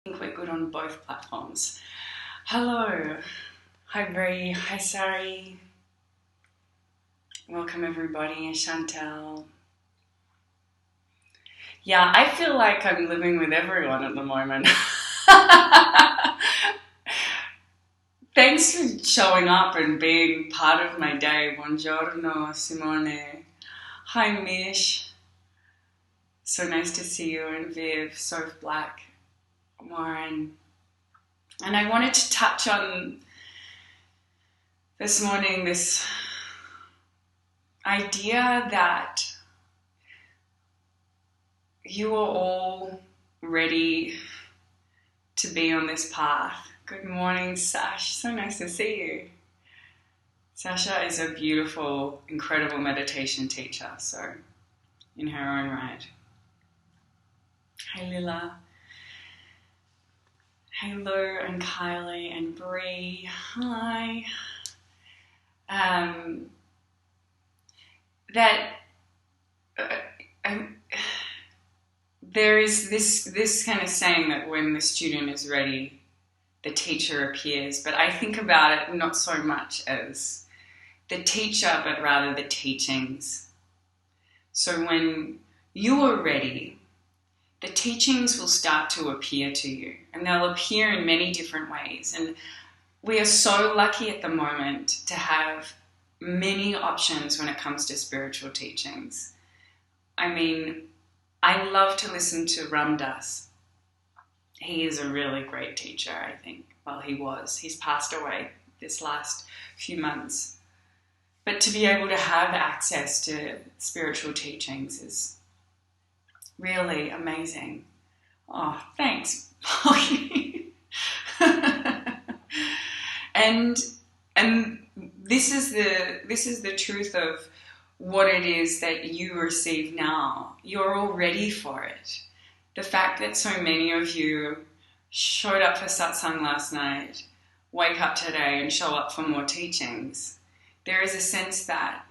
think we're good on both platforms. Hello. Hi Bree. Hi Sari. Welcome everybody. Chantal. Yeah, I feel like I'm living with everyone at the moment. Thanks for showing up and being part of my day. Buongiorno, Simone. Hi Mish. So nice to see you, and Viv, Soph Black, Warren. And I wanted to touch on this morning this idea that you are all ready to be on this path. Good morning, Sash. So nice to see you. Sasha is a beautiful, incredible meditation teacher, so in her own right. Hi, Lila. Hello, and Kylie and Bree. Hi. There is this kind of saying that when the student is ready, the teacher appears. But I think about it not so much as the teacher, but rather the teachings. So when you are ready, the teachings will start to appear to you, and they'll appear in many different ways. And we are so lucky at the moment to have many options when it comes to spiritual teachings. I mean, I love to listen to Ram Dass. He is a really great teacher, I think. Well, he was. He's passed away this last few months. But to be able to have access to spiritual teachings is really amazing. Oh, thanks, Polly. And this is the truth of what it is that you receive now. You're all ready for it. The fact that so many of you showed up for Satsang last night, wake up today and show up for more teachings, there is a sense that,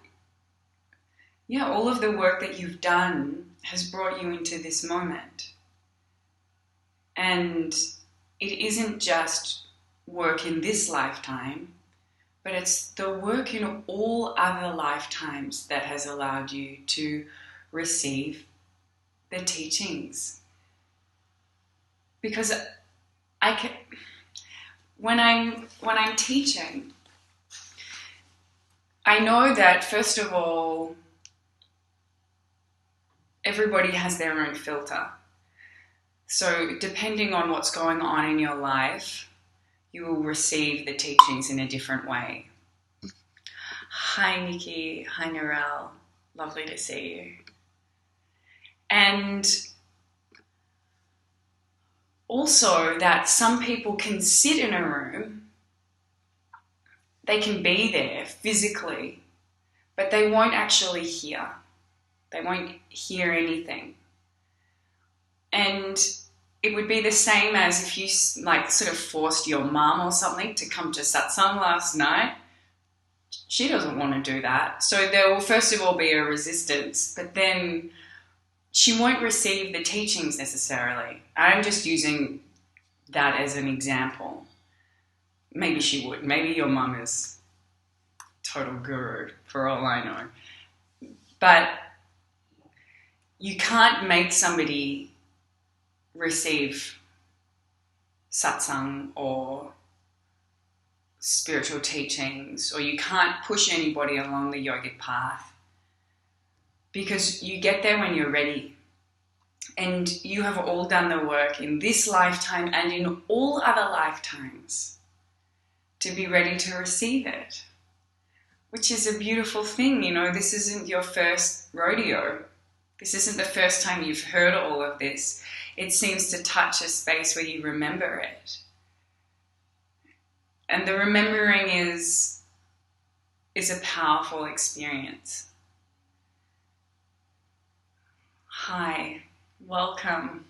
all of the work that you've done has brought you into this moment. And it isn't just work in this lifetime, but it's the work in all other lifetimes that has allowed you to receive the teachings. Because when I'm teaching, I know that first of all, everybody has their own filter. So depending on what's going on in your life, you will receive the teachings in a different way. Hi, Nikki. Hi, Narelle. Lovely to see you. And also that some people can sit in a room, they can be there physically, but they won't actually hear. They won't hear anything. And it would be the same as if you sort of forced your mum or something to come to Satsang last night. She doesn't want to do that. So there will first of all be a resistance, but then she won't receive the teachings necessarily. I'm just using that as an example. Maybe she would. Maybe your mum is total guru for all I know. But you can't make somebody receive satsang or spiritual teachings, or you can't push anybody along the yogic path, because you get there when you're ready. And you have all done the work in this lifetime and in all other lifetimes to be ready to receive it, which is a beautiful thing. This isn't your first rodeo. This isn't the first time you've heard all of this. It seems to touch a space where you remember it. And the remembering is a powerful experience. Hi, welcome.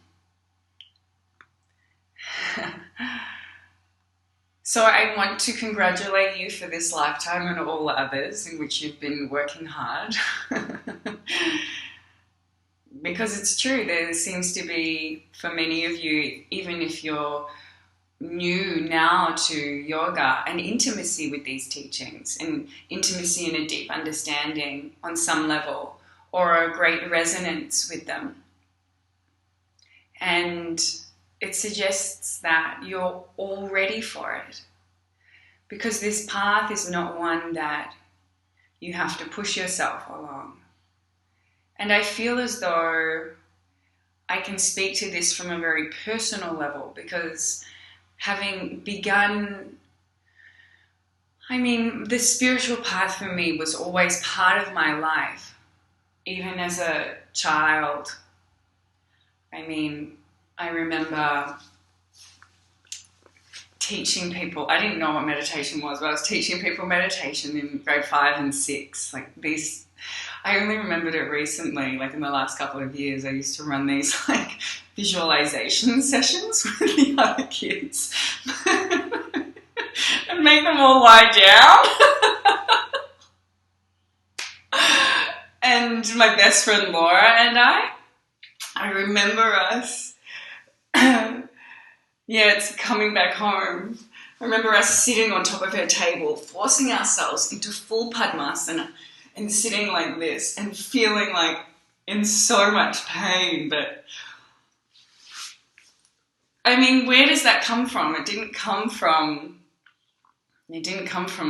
So I want to congratulate you for this lifetime and all others in which you've been working hard. because it's true, there seems to be, for many of you, even if you're new now to yoga, an intimacy with these teachings, and intimacy and a deep understanding on some level, or a great resonance with them. And it suggests that you're all ready for it, because this path is not one that you have to push yourself along. And I feel as though I can speak to this from a very personal level, because having begun, the spiritual path for me was always part of my life, even as a child. I remember teaching people, I didn't know what meditation was, but I was teaching people meditation in grade 5 and 6. I only remembered it recently, in the last couple of years. I used to run these visualization sessions with the other kids and make them all lie down. And my best friend Laura and I remember us, it's coming back home. I remember us sitting on top of her table, forcing ourselves into full Padmasana and sitting like this and feeling in so much pain. But where does that come from? It didn't come from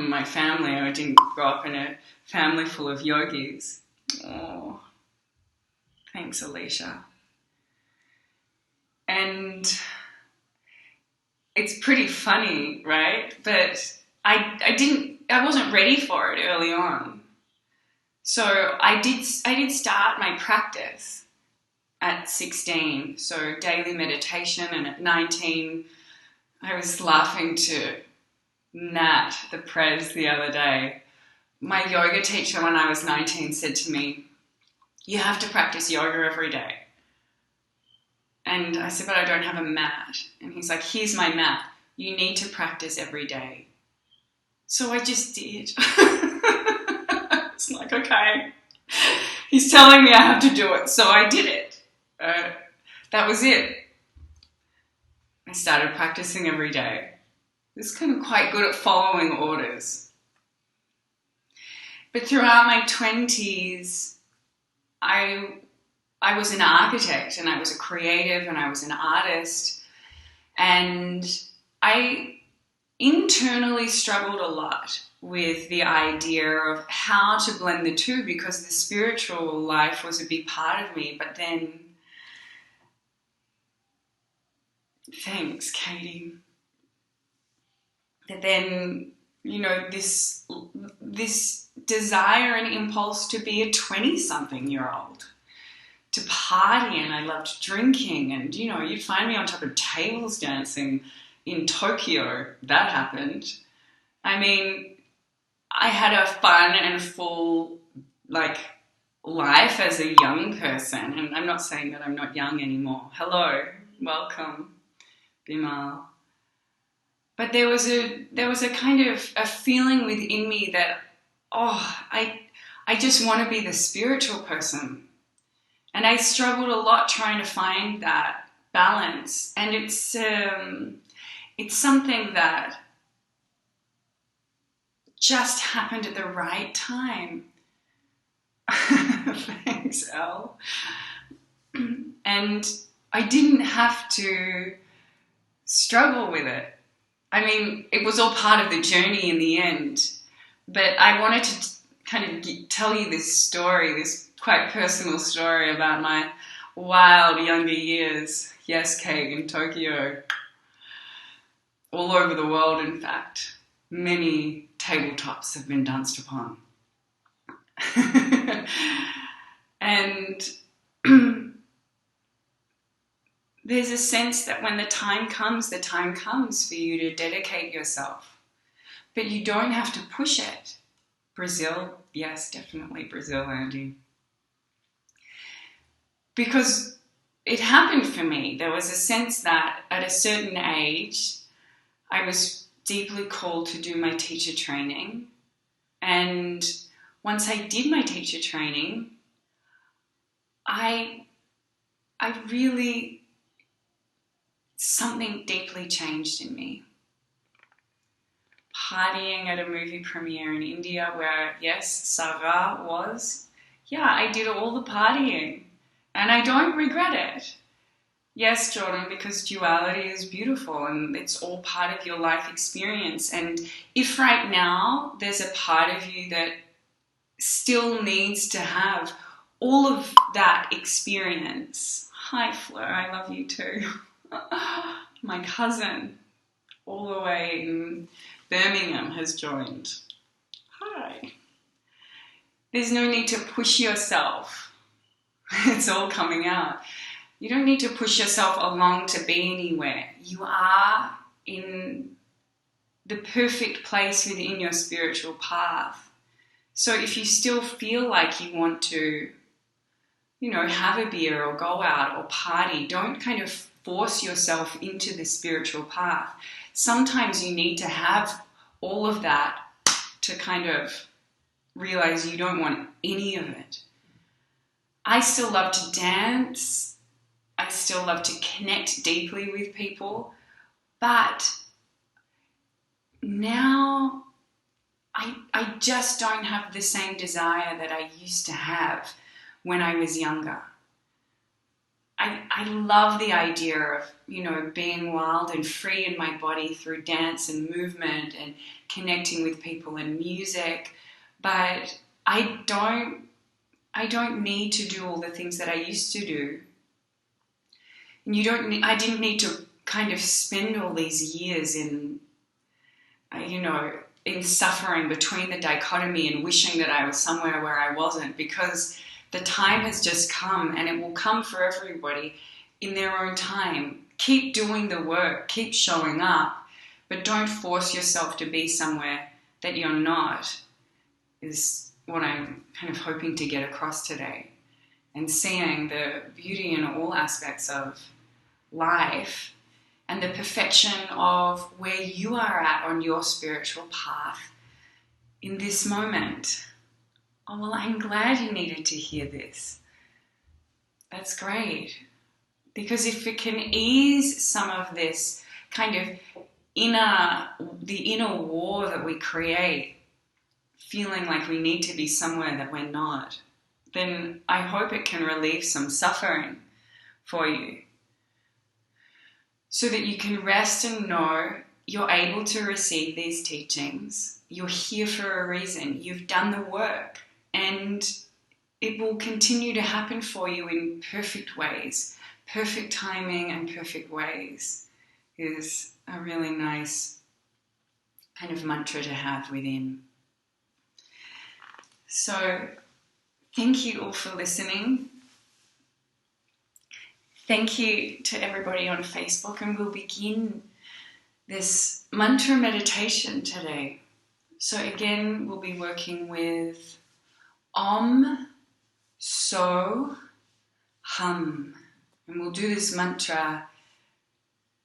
my family. I didn't grow up in a family full of yogis. Oh, thanks, Alicia. And it's pretty funny, right? But I wasn't ready for it early on. So I did start my practice at 16, so daily meditation, and at 19, I was laughing to Nat, the Prez, the other day. My yoga teacher when I was 19 said to me, "You have to practice yoga every day." And I said, "But I don't have a mat." And he's like, "Here's my mat. You need to practice every day." So I just did. It's like, okay, he's telling me I have to do it, so I did it. That was it. I started practicing every day. I was kind of quite good at following orders. But throughout my 20s, I was an architect, and I was a creative, and I was an artist, and I internally struggled a lot with the idea of how to blend the two, because the spiritual life was a big part of me. But then, thanks, Katie. But then, this desire and impulse to be a 20-something-year-old, to party, and I loved drinking, and you'd find me on top of tables dancing in Tokyo. That happened. I had a fun and full life as a young person, and I'm not saying that I'm not young anymore. Hello, welcome, Bimal. But there was a kind of a feeling within me that, I just want to be the spiritual person. And I struggled a lot trying to find that balance. And it's something that just happened at the right time. Thanks, Elle. And I didn't have to struggle with it. It was all part of the journey in the end. But I wanted to kind of tell you this story, this quite personal story about my wild younger years. Yes, Kate, in Tokyo. All over the world, in fact. Many tabletops have been danced upon. And there's a sense that when the time comes for you to dedicate yourself. But you don't have to push it. Brazil, yes, definitely Brazil, Andy. Because it happened for me. There was a sense that at a certain age, I was deeply called to do my teacher training. And once I did my teacher training, I something deeply changed in me. Partying at a movie premiere in India where, yes, Sarah was, I did all the partying and I don't regret it. Yes, Jordan, because duality is beautiful and it's all part of your life experience. And if right now there's a part of you that still needs to have all of that experience. Hi, Fleur, I love you too. My cousin, all the way in Birmingham, has joined. Hi. There's no need to push yourself. It's all coming out. You don't need to push yourself along to be anywhere. You are in the perfect place within your spiritual path. So if you still feel like you want to, have a beer or go out or party, don't kind of force yourself into the spiritual path. Sometimes you need to have all of that to kind of realize you don't want any of it. I still love to dance. I still love to connect deeply with people. But now I just don't have the same desire that I used to have when I was younger. I love the idea of, being wild and free in my body through dance and movement and connecting with people and music, but I don't need to do all the things that I used to do. And I didn't need to kind of spend all these years in suffering between the dichotomy and wishing that I was somewhere where I wasn't, because the time has just come, and it will come for everybody in their own time. Keep doing the work, keep showing up, but don't force yourself to be somewhere that you're not, is what I'm kind of hoping to get across today. And seeing the beauty in all aspects of life and the perfection of where you are at on your spiritual path in this moment. Oh, well, I'm glad you needed to hear this. That's great. Because if it can ease some of this kind of the inner war that we create, feeling like we need to be somewhere that we're not, then I hope it can relieve some suffering for you. So that you can rest and know you're able to receive these teachings. You're here for a reason. You've done the work. And it will continue to happen for you in perfect ways. Perfect timing and perfect ways is a really nice kind of mantra to have within. So thank you all for listening. Thank you to everybody on Facebook, and we'll begin this mantra meditation today. So again, we'll be working with Om, So, Hum. And we'll do this mantra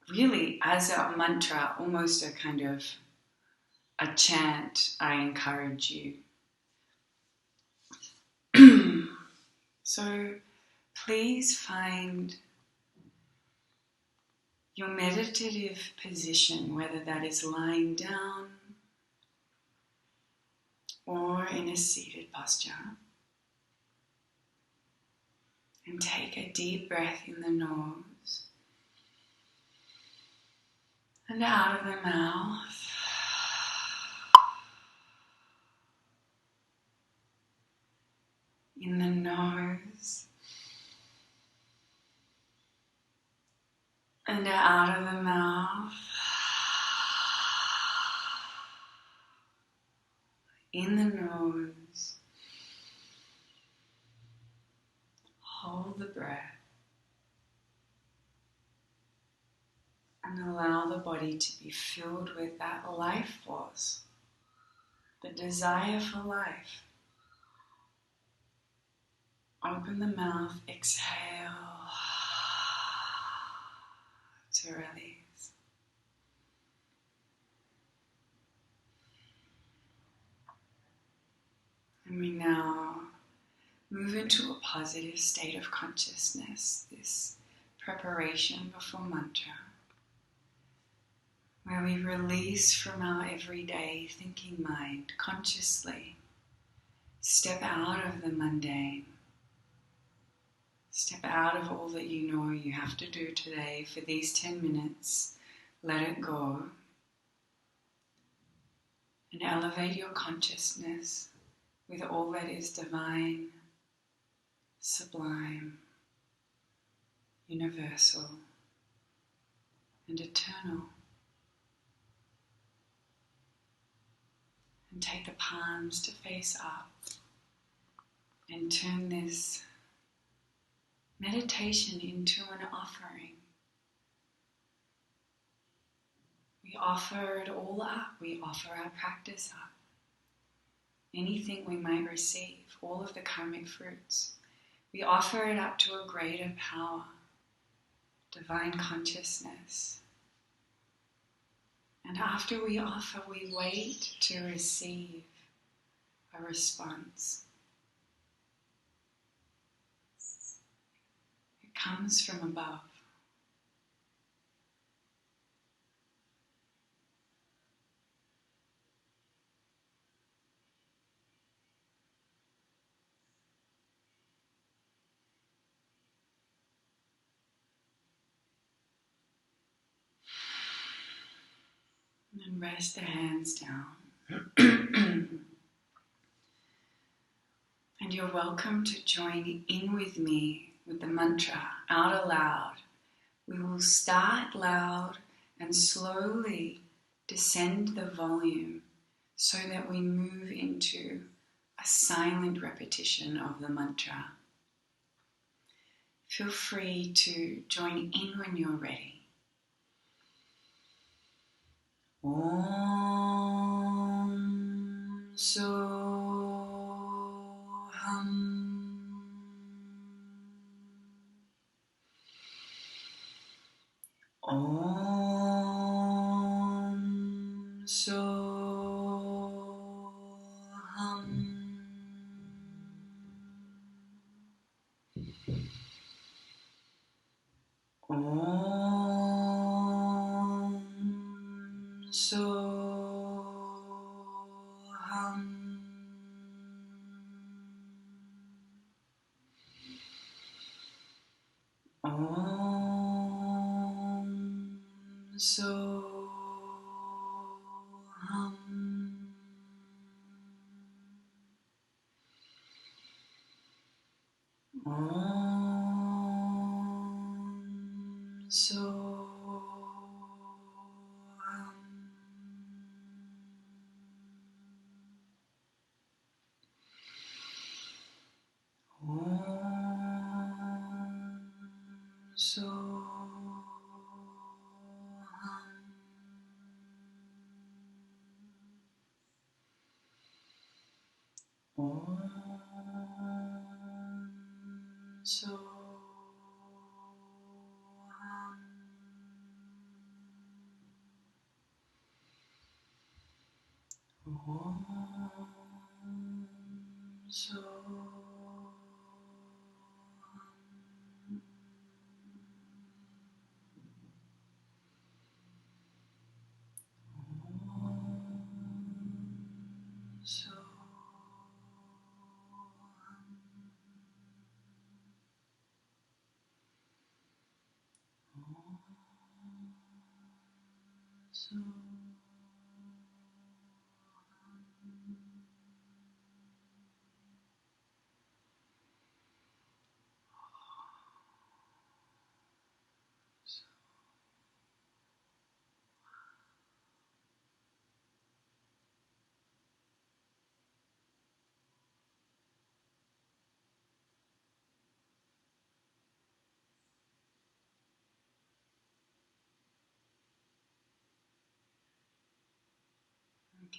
really as a mantra, almost a kind of a chant. I encourage you. So please find your meditative position, whether that is lying down or in a seated posture. And take a deep breath in the nose and out of the mouth. In the nose and out of the mouth. In the nose. Hold the breath and allow the body to be filled with that life force, the desire for life. Open the mouth, exhale to release. And we now move into a positive state of consciousness, this preparation before mantra, where we release from our everyday thinking mind consciously, step out of the mundane, step out of all that you know you have to do today for these 10 minutes, let it go, and elevate your consciousness with all that is divine, sublime, universal, and eternal. And take the palms to face up and turn this meditation into an offering. We offer it all up. We offer our practice up. Anything we might receive, all of the karmic fruits, we offer it up to a greater power, divine consciousness. And after we offer, we wait to receive a response. It comes from above. And rest the hands down. And you're welcome to join in with me with the mantra out aloud. We will start loud and slowly descend the volume so that we move into a silent repetition of the mantra. Feel free to join in when you're ready. Om Soham. Om Soham. Om Soham. Om Soham. Om Soham. Om Soham. Om Soham. Om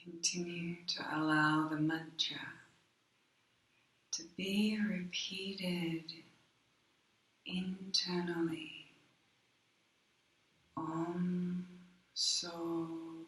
Continue to allow the mantra to be repeated internally. Om Soham.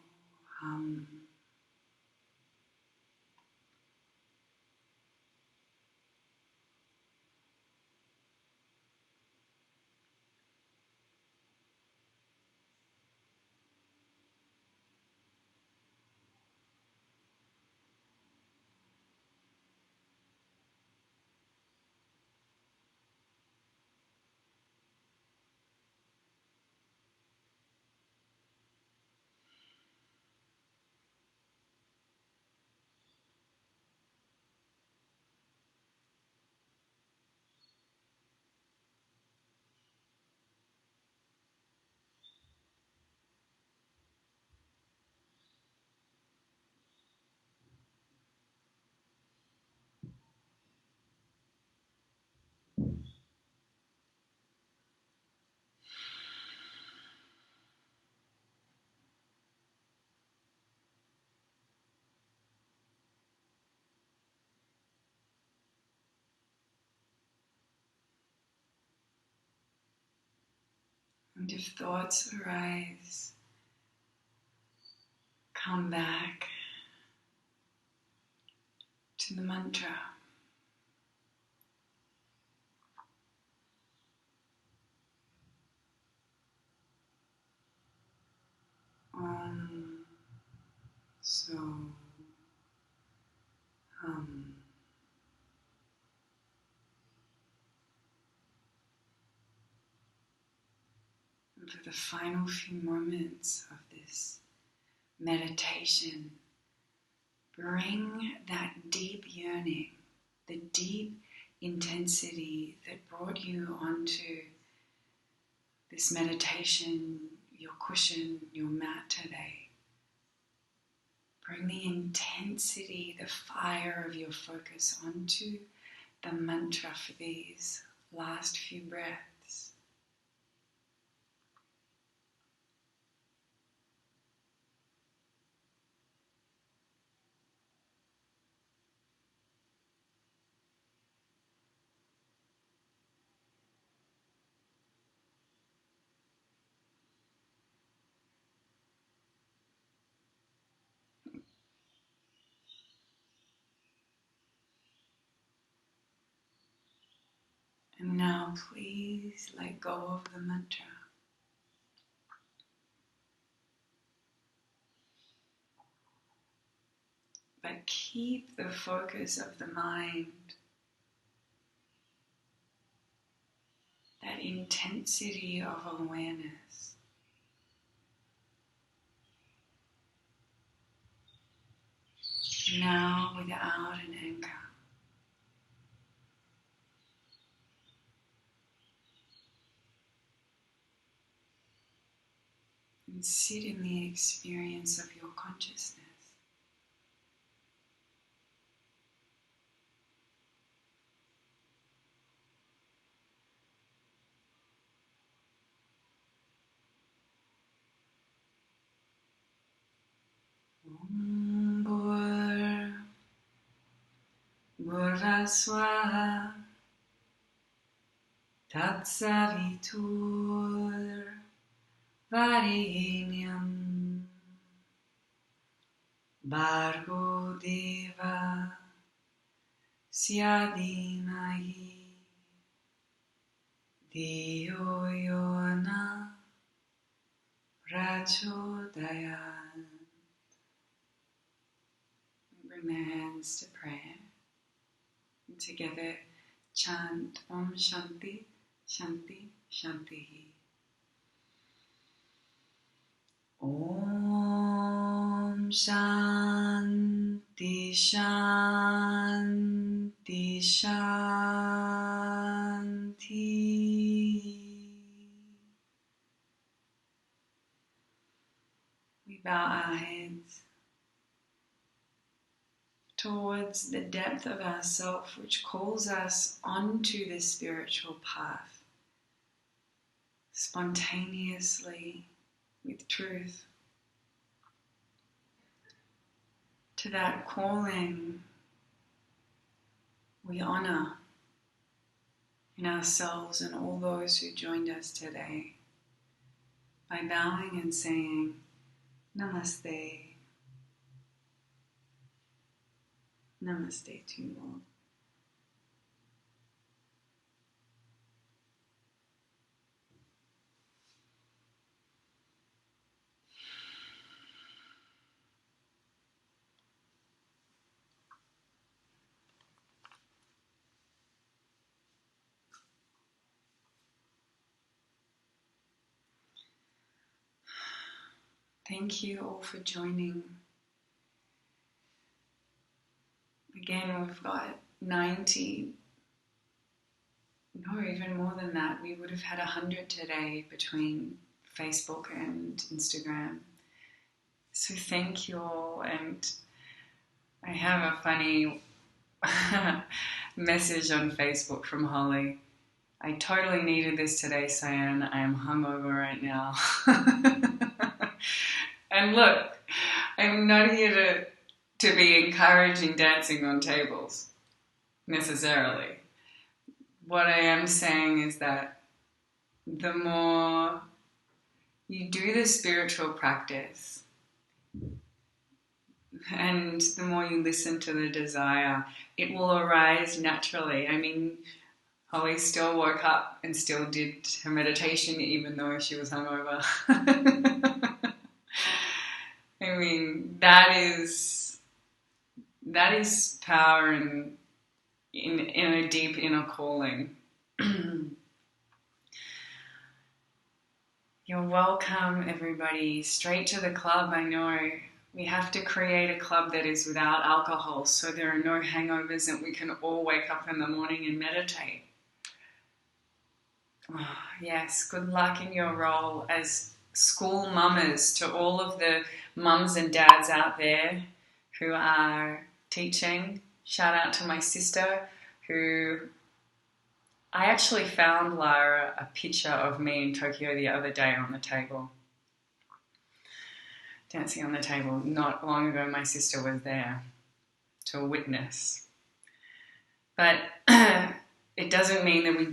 And if thoughts arise, come back to the mantra. Om, so, hum. And for the final few moments of this meditation, bring that deep yearning, the deep intensity that brought you onto this meditation, your cushion, your mat today. Bring the intensity, the fire of your focus onto the mantra for these last few breaths. And now please let go of the mantra. But keep the focus of the mind, that intensity of awareness. Now without an anchor. And sit in the experience of your consciousness. Om Bhurvaswaha Tatsavitur Varenyam Bhargo Deva Syadhimahi Dhiyo Yona Prachodayat. Bring the hands to prayer. And together chant Om Shanti, Shanti, Shanti. Om Shanti, Shanti, Shanti. We bow our heads towards the depth of ourself, which calls us onto the spiritual path, spontaneously, with truth. To that calling, we honor in ourselves and all those who joined us today by bowing and saying, Namaste. Namaste to you all. Thank you all for joining. Again, we've got 90, no, even more than that. We would have had 100 today between Facebook and Instagram. So thank you all. And I have a funny message on Facebook from Holly. I totally needed this today, Cyan. I am hungover right now. And look, I'm not here to be encouraging dancing on tables, necessarily. What I am saying is that the more you do the spiritual practice, and the more you listen to the desire, it will arise naturally. I mean, Holly still woke up and still did her meditation even though she was hungover. I mean, that is power in a deep inner calling. You're welcome, everybody. Straight to the club. I know we have to create a club that is without alcohol so there are no hangovers and we can all wake up in the morning and meditate. Oh, yes, good luck in your role as school mamas, to all of the mums and dads out there who are teaching. Shout out to my sister who... I actually found, Lara, a picture of me in Tokyo the other day on the table. Dancing on the table. Not long ago, my sister was there to witness. But it doesn't mean that we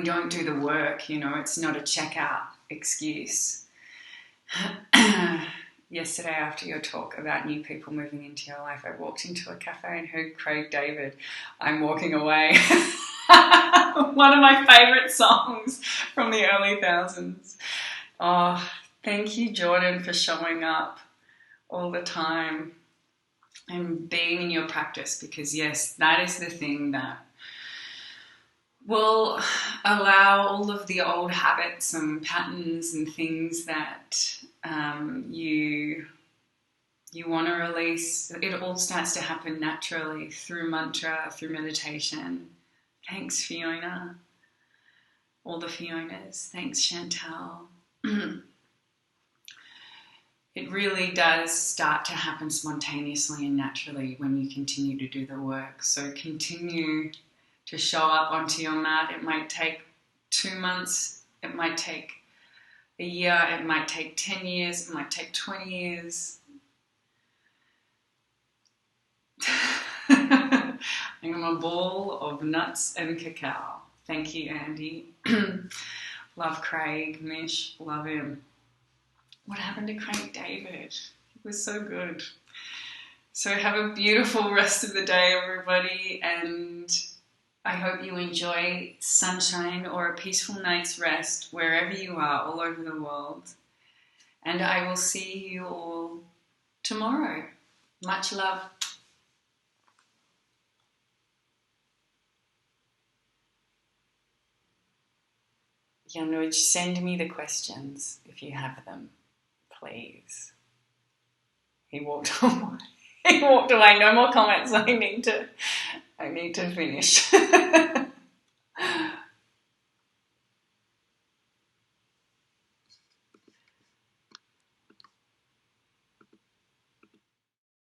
don't do the work, you know. It's not a checkout excuse. Yesterday, after your talk about new people moving into your life, I walked into a cafe and heard Craig David, "I'm Walking Away." One of my favourite songs from the early thousands. Oh, thank you, Jordan, for showing up all the time and being in your practice, because, yes, that is the thing that will allow all of the old habits and patterns and things that you want to release. It all starts to happen naturally through mantra, through meditation. Thanks, Fiona. All the Fionas. Thanks, Chantal. It really does start to happen spontaneously and naturally when you continue to do the work. So continue to show up onto your mat. It might take 2 months. It might take a year. It might take 10 years. It might take 20 years. I'm a ball of nuts and cacao. Thank you, Andy. Love Craig. Mish, love him. What happened to Craig David? He was so good. So have a beautiful rest of the day, everybody, and I hope you enjoy sunshine or a peaceful night's rest wherever you are, all over the world. And I will see you all tomorrow. Much love. Yanuj, send me the questions if you have them, please. He walked away. He walked away. No more comments. I need to finish.